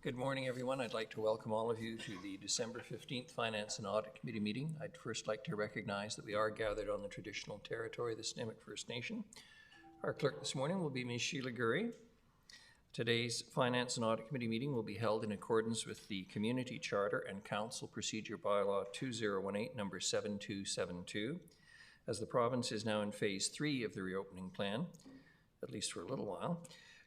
Good morning, everyone. I'd like to welcome all of you to the December 15th Finance and Audit Committee meeting. I'd first like to recognize that we are gathered on the traditional territory of the Snuneymuxw First Nation. Our clerk this morning will be Ms. Sheila Gurry. Today's Finance and Audit Committee meeting will be held in accordance with the Community Charter and Council Procedure Bylaw 2018, number 7272. As the province is now in Phase 3 of the reopening plan, at least for a little while,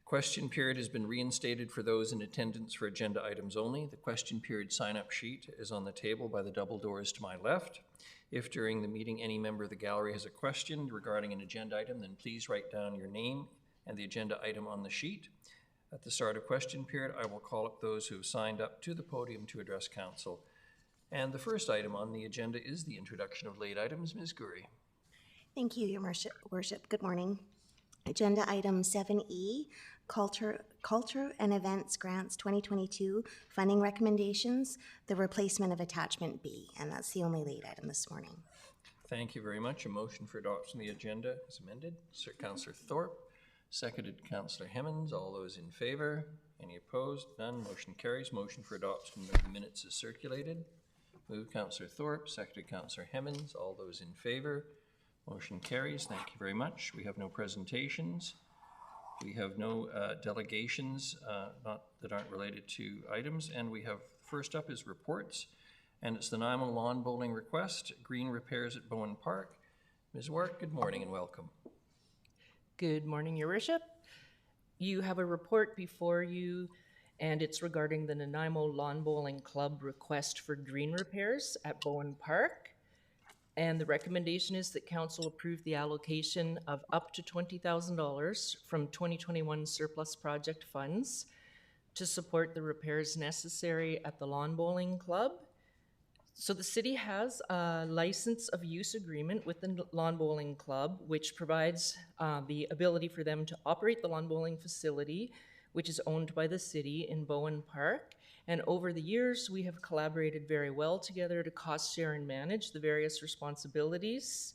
question period has been reinstated for those in attendance for agenda items only. The question period sign-up sheet is on the table by the double doors to my left. If during the meeting any member of the gallery has a question regarding an agenda item, then please write down your name and the agenda item on the sheet. At the start of question period, I will call up those who have signed up to the podium to address council. And the first item on the agenda is the introduction of late items. Ms. Gurry. Thank you, Your Worship. Good morning. Agenda item 7E, Culture and Events Grants 2022 funding recommendations, the replacement of attachment B, and that's the only late item this morning. Thank you very much. A motion for adoption of the agenda is amended. Sir Councillor Thorpe, seconded Councillor Hemmons. All those in favor? Any opposed? None. Motion carries. Motion for adoption of the minutes is circulated. Moved Councillor Thorpe, seconded Councillor Hemmons. All those in favor? Motion carries. Thank you very much. We have no presentations. We have no delegations that aren't related to items. And we have, first up is reports. And it's the Nanaimo Lawn Bowling request, green repairs at Bowen Park. Ms. Wark, good morning and welcome. Good morning, Your Worship. You have a report before you, and it's regarding the Nanaimo Lawn Bowling Club request for green repairs at Bowen Park. And the recommendation is that Council approve the allocation of up to $20,000 from 2021 surplus project funds to support the repairs necessary at the Lawn Bowling Club. So the city has a license of use agreement with the Lawn Bowling Club, which provides the ability for them to operate the lawn bowling facility, which is owned by the city in Bowen Park. And over the years, we have collaborated very well together to cost share and manage the various responsibilities.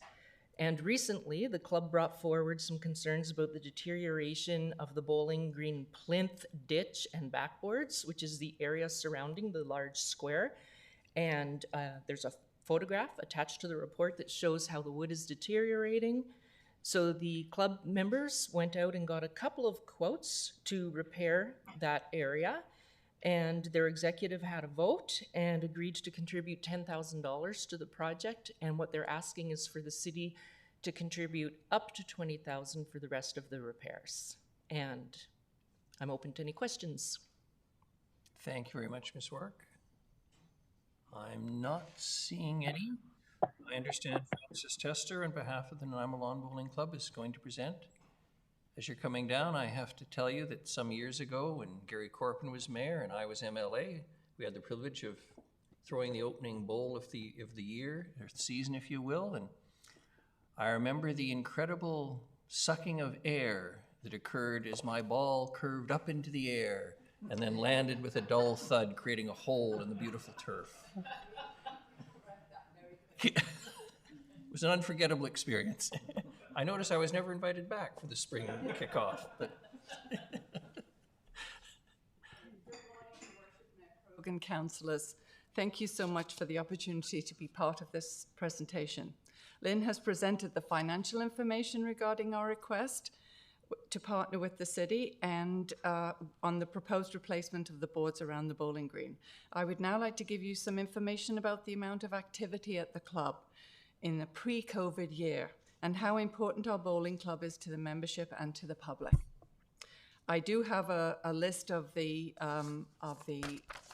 And recently, the club brought forward some concerns about the deterioration of the bowling green plinth, ditch, and backboards, which is the area surrounding the large square. And there's a photograph attached to the report that shows how the wood is deteriorating. So the club members went out and got a couple of quotes to repair that area. And their executive had a vote and agreed to contribute $10,000 to the project. And what they're asking is for the city to contribute up to $20,000 for the rest of the repairs. And I'm open to any questions. Thank you very much, Ms. Wark. I'm not seeing any. I understand Francis Tester, on behalf of the Nanaimo Lawn Bowling Club, is going to present. As you're coming down, I have to tell you that some years ago, when Gary Corpin was mayor and I was MLA, we had the privilege of throwing the opening bowl of the year, or the season, if you will. And I remember the incredible sucking of air that occurred as my ball curved up into the air and then landed with a dull thud, creating a hole in the beautiful turf. It was an unforgettable experience. I noticed I was never invited back for the spring kickoff. But Councillors, thank you so much for the opportunity to be part of this presentation. Lynn has presented the financial information regarding our request to partner with the city and on the proposed replacement of the boards around the bowling green. I would now like to give you some information about the amount of activity at the club in the pre-COVID year and how important our bowling club is to the membership and to the public. I do have a list of the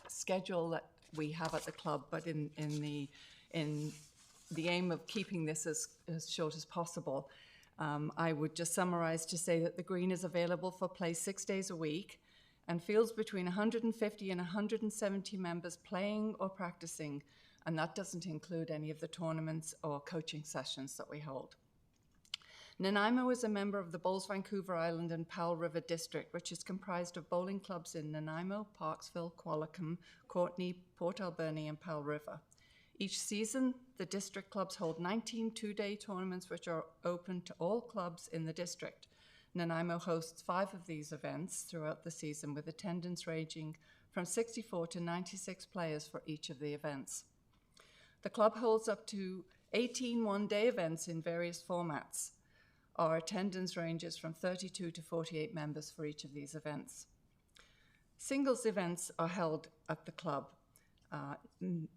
schedule that we have at the club, but in the aim of keeping this as short as possible, I would just summarize to say that the green is available for play 6 days a week and fields between 150 and 170 members playing or practicing, and that doesn't include any of the tournaments or coaching sessions that we hold. Nanaimo is a member of the Bowls Vancouver Island and Powell River District, which is comprised of bowling clubs in Nanaimo, Parksville, Qualicum, Courtenay, Port Alberni, and Powell River. Each season, the district clubs hold 19 two-day tournaments which are open to all clubs in the district. Nanaimo hosts 5 of these events throughout the season, with attendance ranging from 64 to 96 players for each of the events. The club holds up to 18 one-day events in various formats. Our attendance ranges from 32 to 48 members for each of these events. Singles events are held at the club,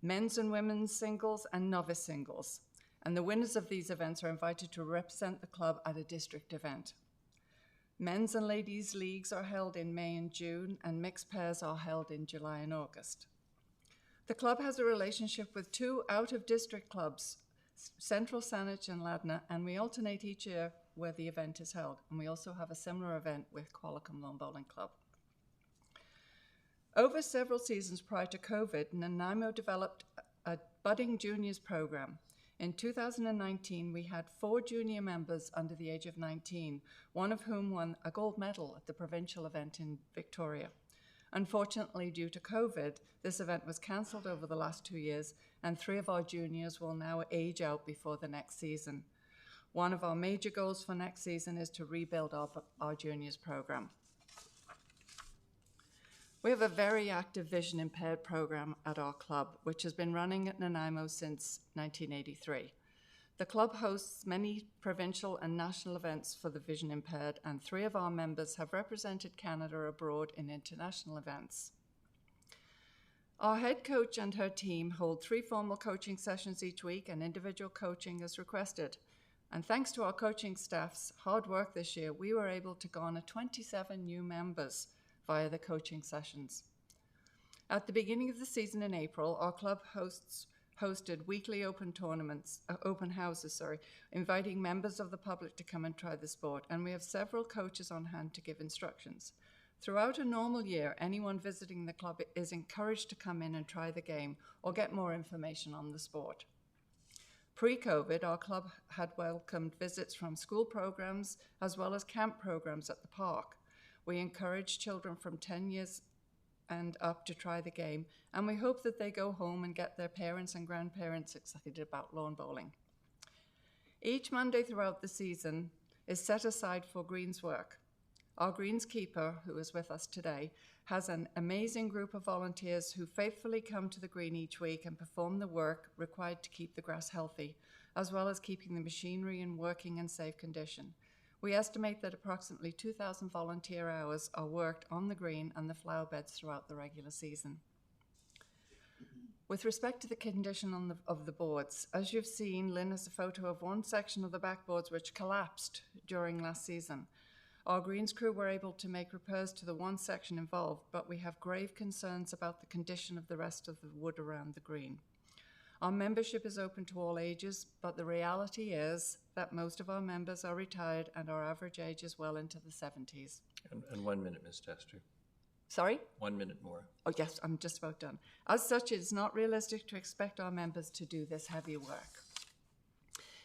men's and women's singles and novice singles. And the winners of these events are invited to represent the club at a district event. Men's and ladies' leagues are held in May and June, and mixed pairs are held in July and August. The club has a relationship with 2 out-of-district clubs, Central Saanich and Ladna, and we alternate each year where the event is held. And we also have a similar event with Qualicum Lawn Bowling Club. Over several seasons prior to COVID, Nanaimo developed a budding juniors program. In 2019, we had 4 junior members under the age of 19, one of whom won a gold medal at the provincial event in Victoria. Unfortunately, due to COVID, this event was cancelled over the last 2 years, and 3 of our juniors will now age out before the next season. One of our major goals for next season is to rebuild our juniors program. We have a very active vision impaired program at our club, which has been running at Nanaimo since 1983. The club hosts many provincial and national events for the vision impaired, and 3 of our members have represented Canada abroad in international events. Our head coach and her team hold 3 formal coaching sessions each week, and individual coaching is requested. And thanks to our coaching staff's hard work this year, we were able to garner 27 new members via the coaching sessions. At the beginning of the season in April, our club hosted weekly open houses, inviting members of the public to come and try the sport, and we have several coaches on hand to give instructions. Throughout a normal year, anyone visiting the club is encouraged to come in and try the game or get more information on the sport. Pre-COVID, our club had welcomed visits from school programs as well as camp programs at the park. We encourage children from 10 years and up to try the game, and we hope that they go home and get their parents and grandparents excited about lawn bowling. Each Monday throughout the season is set aside for greens work. Our greenskeeper, who is with us today, has an amazing group of volunteers who faithfully come to the green each week and perform the work required to keep the grass healthy, as well as keeping the machinery in working and safe condition. We estimate that approximately 2,000 volunteer hours are worked on the green and the flower beds throughout the regular season. With respect to the condition of the boards, as you've seen, Lynn has a photo of one section of the backboards which collapsed during last season. Our greens crew were able to make repairs to the one section involved, but we have grave concerns about the condition of the rest of the wood around the green. Our membership is open to all ages, but the reality is that most of our members are retired and our average age is well into the 70s. And 1 minute, Ms. Tester. Sorry? 1 minute more. Oh yes, I'm just about done. As such, it is not realistic to expect our members to do this heavy work.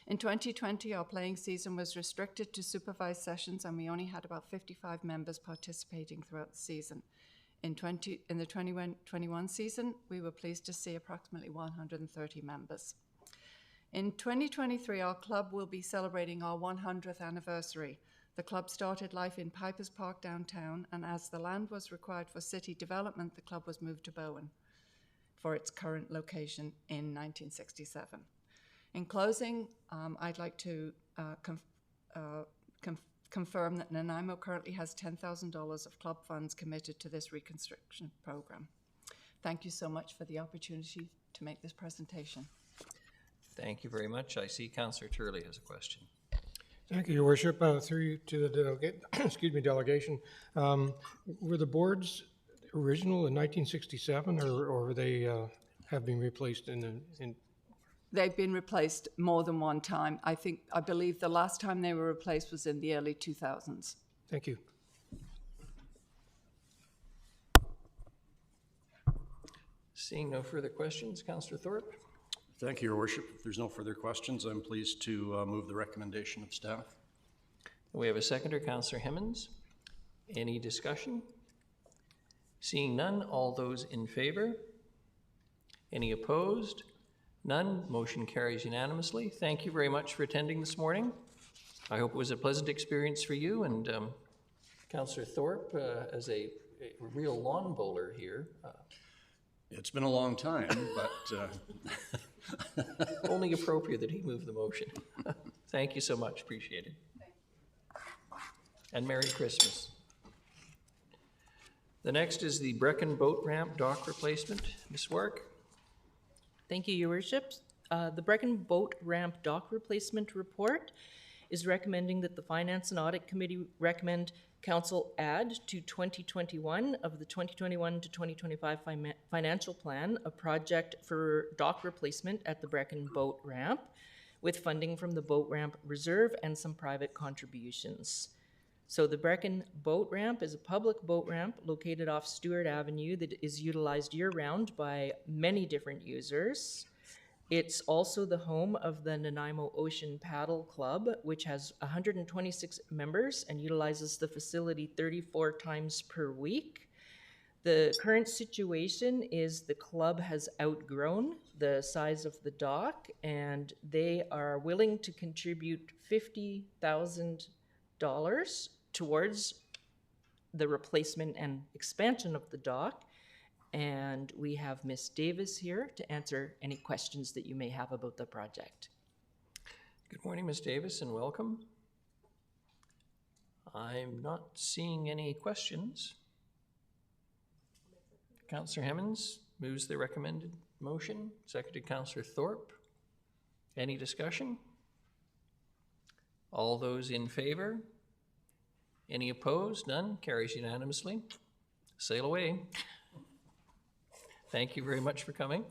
In 2020, our playing season was restricted to supervised sessions, and we only had about 55 members participating throughout the season. In the 2021 season, we were pleased to see approximately 130 members. In 2023, our club will be celebrating our 100th anniversary. The club started life in Pipers Park downtown, and as the land was required for city development, the club was moved to Bowen for its current location in 1967. In closing, I'd like to confirm that Nanaimo currently has $10,000 of club funds committed to this reconstruction program. Thank you so much for the opportunity to make this presentation. Thank you very much. I see Councillor Turley has a question. Thank you, Your Worship. Through you to the delegation. Were the boards original in 1967, or they have been replaced in? They've been replaced more than one time. I believe the last time they were replaced was in the early 2000s. Thank you. Seeing no further questions, Councillor Thorpe. Thank you, Your Worship. If there's no further questions, I'm pleased to move the recommendation of staff. We have a seconder, Councillor Hemmons. Any discussion? Seeing none, all those in favor? Any opposed? None. Motion carries unanimously. Thank you very much for attending this morning. I hope it was a pleasant experience for you, and Councillor Thorpe, as a a real lawn bowler here. It's been a long time, but Only appropriate that he move the motion. Thank you so much, appreciate it. And Merry Christmas. The next is the Brecken Boat Ramp dock replacement. Ms. Wark? Thank you, Your Worship. The Brecken Boat Ramp Dock Replacement Report is recommending that the Finance and Audit Committee recommend Council add to 2021 of the 2021 to 2025 financial plan a project for dock replacement at the Brecken Boat Ramp with funding from the Boat Ramp Reserve and some private contributions. So the Brecken Boat Ramp is a public boat ramp located off Stewart Avenue that is utilized year-round by many different users. It's also the home of the Nanaimo Ocean Paddle Club, which has 126 members and utilizes the facility 34 times per week. The current situation is the club has outgrown the size of the dock, and they are willing to contribute $50,000 towards the replacement and expansion of the dock. And we have Ms. Davis here to answer any questions that you may have about the project. Good morning, Ms. Davis, and welcome. I'm not seeing any questions. Councillor Hemmons moves the recommended motion, seconded Councillor Thorpe. Any discussion? All those in favor? Any opposed? None. Carries unanimously. Sail away. Thank you very much for coming.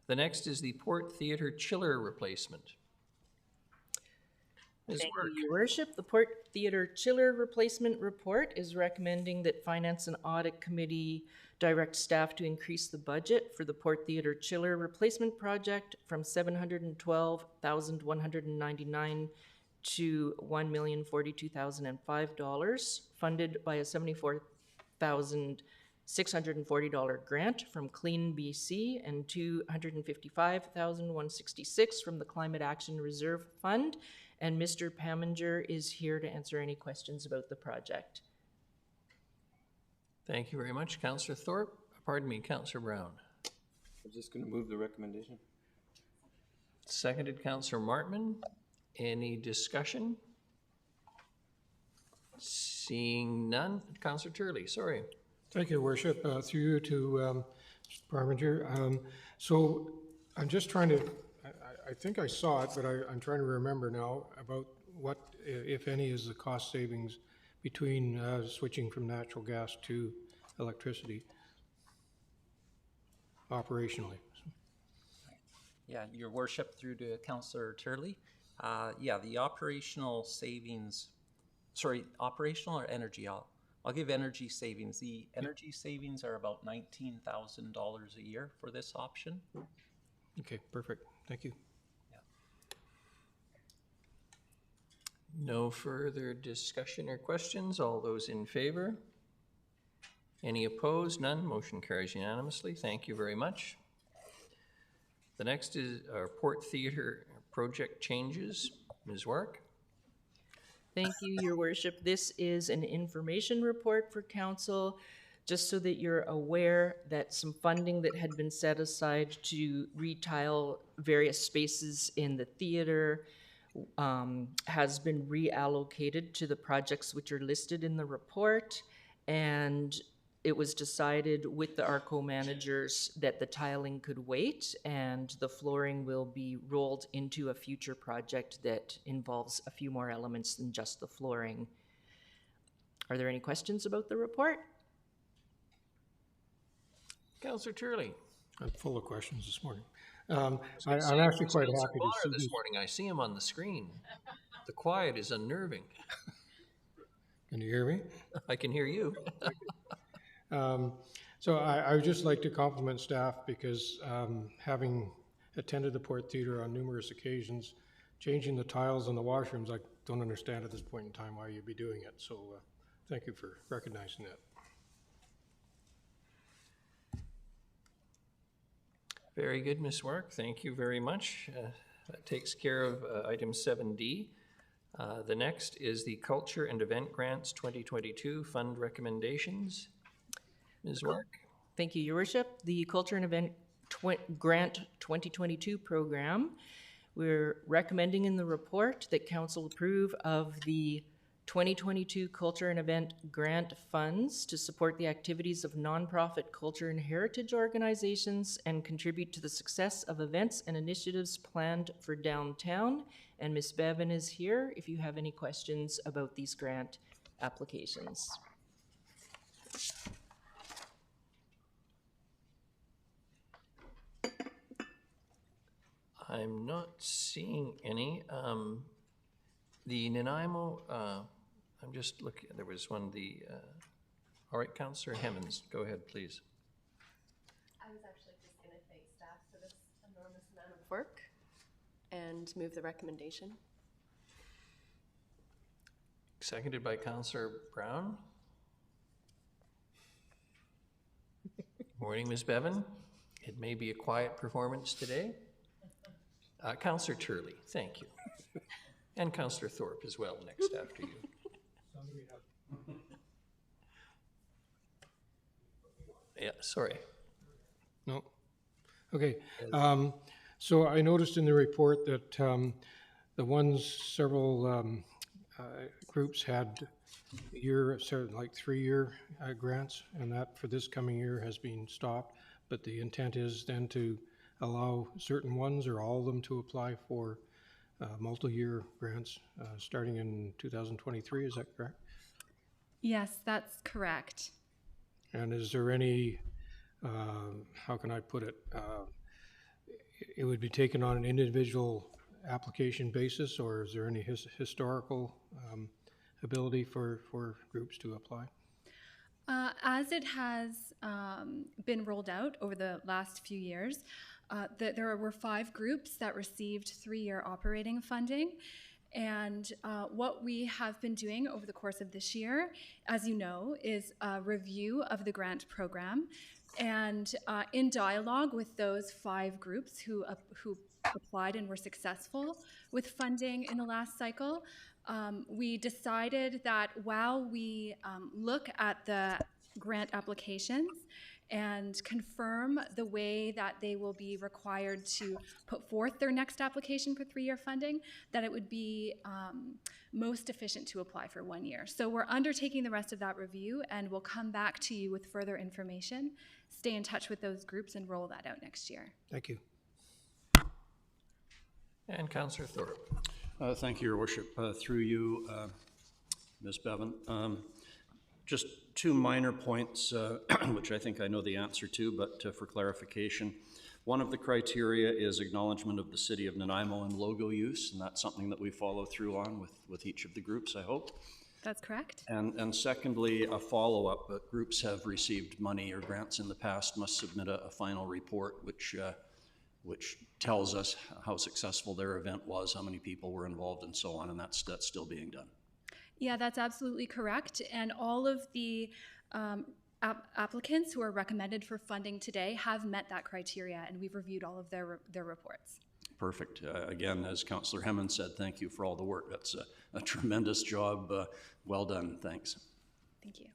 The next is the Port Theatre chiller replacement. Ms. Thank Work. you, Your Worship. The Port Theatre chiller replacement report is recommending that Finance and Audit Committee direct staff to increase the budget for the Port Theatre chiller replacement project from $712,199 to $1,042,005, funded by a $74,640 grant from Clean BC and $255,166 from the Climate Action Reserve Fund. And Mr. Paminger is here to answer any questions about the project. Thank you very much, Councillor Thorpe. Pardon me, Councillor Brown. I'm just going to move the recommendation. Seconded Councillor Martman. Any discussion? Seeing none. Councillor Turley, sorry. Thank you, Your Worship. Through you to Mr. Parmenter. So I'm just trying to, I think I saw it, but I'm trying to remember now about what, if any, is the cost savings between switching from natural gas to electricity operationally. Yeah, Your Worship, through to Councillor Turley. Yeah, the operational savings, sorry, operational or energy? I'll give energy savings. The energy savings are about $19,000 a year for this option. Okay, perfect. Thank you. No further discussion or questions. All those in favor? Any opposed? None. Motion carries unanimously. Thank you very much. The next is our Port Theatre project changes. Ms. Wark. Thank you, Your Worship. This is an information report for Council, just so that you're aware that some funding that had been set aside to retile various spaces in the theatre has been reallocated to the projects which are listed in the report, and it was decided with the ARCO managers that the tiling could wait and the flooring will be rolled into a future project that involves a few more elements than just the flooring. Are there any questions about the report? Councillor Turley. I'm full of questions this morning. I'm actually quite happy to see this morning. I see him on the screen. The quiet is unnerving. Can you hear me? I can hear you. So I would just like to compliment staff because having attended the Port Theatre on numerous occasions, changing the tiles on the washrooms, I don't understand at this point in time why you'd be doing it. So thank you for recognizing that. Very good, Ms. Wark. Thank you very much. That takes care of item 7D. The next is the Culture and Event Grants 2022 Fund Recommendations. Ms. Wark? Thank you, Your Worship. The Culture and Event Grant 2022 program, we're recommending in the report that Council approve of the 2022 Culture and Event Grant funds to support the activities of nonprofit culture and heritage organizations and contribute to the success of events and initiatives planned for downtown. And Ms. Bevan is here if you have any questions about these grant applications. I'm not seeing any. The Nanaimo, I'm just looking, there was one, all right, Councillor Hemmons, go ahead, please. I was actually just going to thank staff for this enormous amount of work and move the recommendation. Seconded by Councillor Brown. Morning, Ms. Bevan. It may be a quiet performance today. Councillor Turley, thank you. And Councillor Thorpe as well, next after you. Yeah, sorry. No? Okay. So I noticed in the report that several groups had like 3-year grants, and that for this coming year has been stopped. But the intent is then to allow certain ones or all of them to apply for multi-year grants starting in 2023. Is that correct? Yes, that's correct. And is there any, how can I put it, it would be taken on an individual application basis, or is there any historical ability for groups to apply? As it has been rolled out over the last few years, there were 5 groups that received 3-year operating funding. And what we have been doing over the course of this year, as you know, is a review of the grant program. And in dialogue with those 5 groups who applied and were successful with funding in the last cycle, we decided that while we look at the grant applications and confirm the way that they will be required to put forth their next application for 3-year funding, that it would be most efficient to apply for 1 year. So we're undertaking the rest of that review, and we'll come back to you with further information, stay in touch with those groups, and roll that out next year. Thank you. And Councillor Thorpe. Thank you, Your Worship. Through you, Ms. Bevan. Just 2 minor points, which I think I know the answer to, but for clarification. One of the criteria is acknowledgement of the City of Nanaimo and logo use, and that's something that we follow through on with each of the groups, I hope. That's correct. And secondly, a follow-up. Groups have received money or grants in the past must submit a final report, which tells us how successful their event was, how many people were involved, and so on, and that's still being done. Yeah, that's absolutely correct. And all of the applicants who are recommended for funding today have met that criteria, and we've reviewed all of their reports. Perfect. Again, as Councillor Hemmons said, thank you for all the work. That's a tremendous job. Well done. Thanks. Thank you.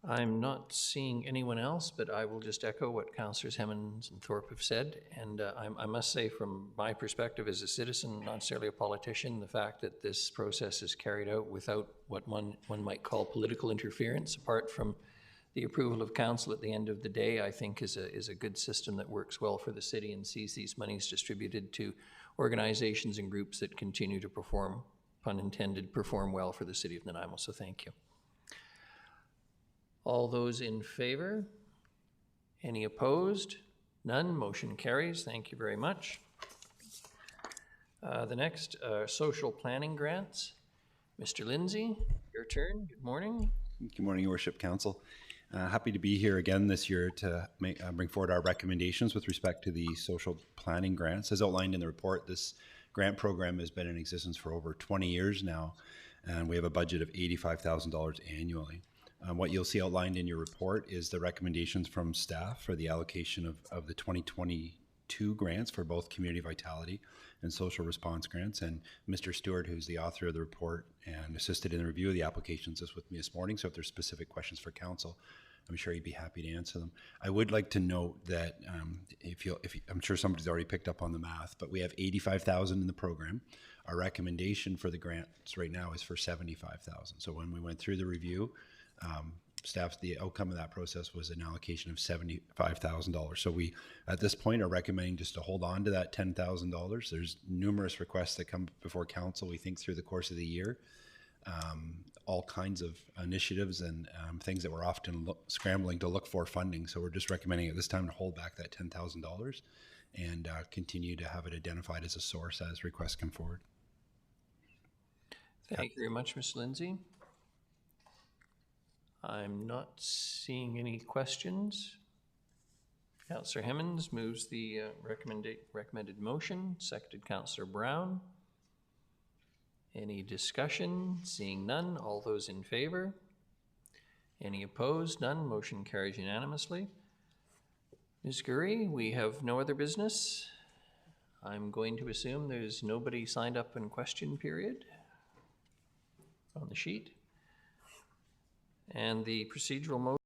I'm not seeing anyone else, but I will just echo what Councillors Hemmons and Thorpe have said. And I must say, from my perspective as a citizen, not necessarily a politician, the fact that this process is carried out without what one might call political interference, apart from the approval of council at the end of the day, I think is a good system that works well for the city and sees these monies distributed to organizations and groups that continue to perform, pun intended, perform well for the City of Nanaimo. So thank you. All those in favor? Any opposed? None. Motion carries. Thank you very much. The next social planning grants. Mr. Lindsay, your turn. Good morning. Good morning, Your Worship, Council. Happy to be here again this year to bring forward our recommendations with respect to the social planning grants. As outlined in the report, this grant program has been in existence for over 20 years now, and we have a budget of $85,000 annually. What you'll see outlined in your report is the recommendations from staff for the allocation of the 2020 two grants for both community vitality and social response grants. And Mr. Stewart, who's the author of the report and assisted in the review of the applications, is with me this morning. So if there's specific questions for council, I'm sure he'd be happy to answer them. I would like to note that I'm sure somebody's already picked up on the math, but we have 85,000 in the program. Our recommendation for the grants right now is for 75,000. So when we went through the review, the outcome of that process was an allocation of $75,000. So we, at this point, are recommending just to hold on to that $10,000. There's numerous requests that come before council, we think, through the course of the year. All kinds of initiatives and things that we're often scrambling to look for funding. So we're just recommending at this time to hold back that $10,000 and continue to have it identified as a source as requests come forward. Thank you very much, Ms. Lindsay. I'm not seeing any questions. Councillor Hemmons moves the recommended motion, seconded Councillor Brown. Any discussion? Seeing none, all those in favor? Any opposed? None. Motion carries unanimously. Ms. Gurry, we have no other business. I'm going to assume there's nobody signed up in question period on the sheet. And the procedural motion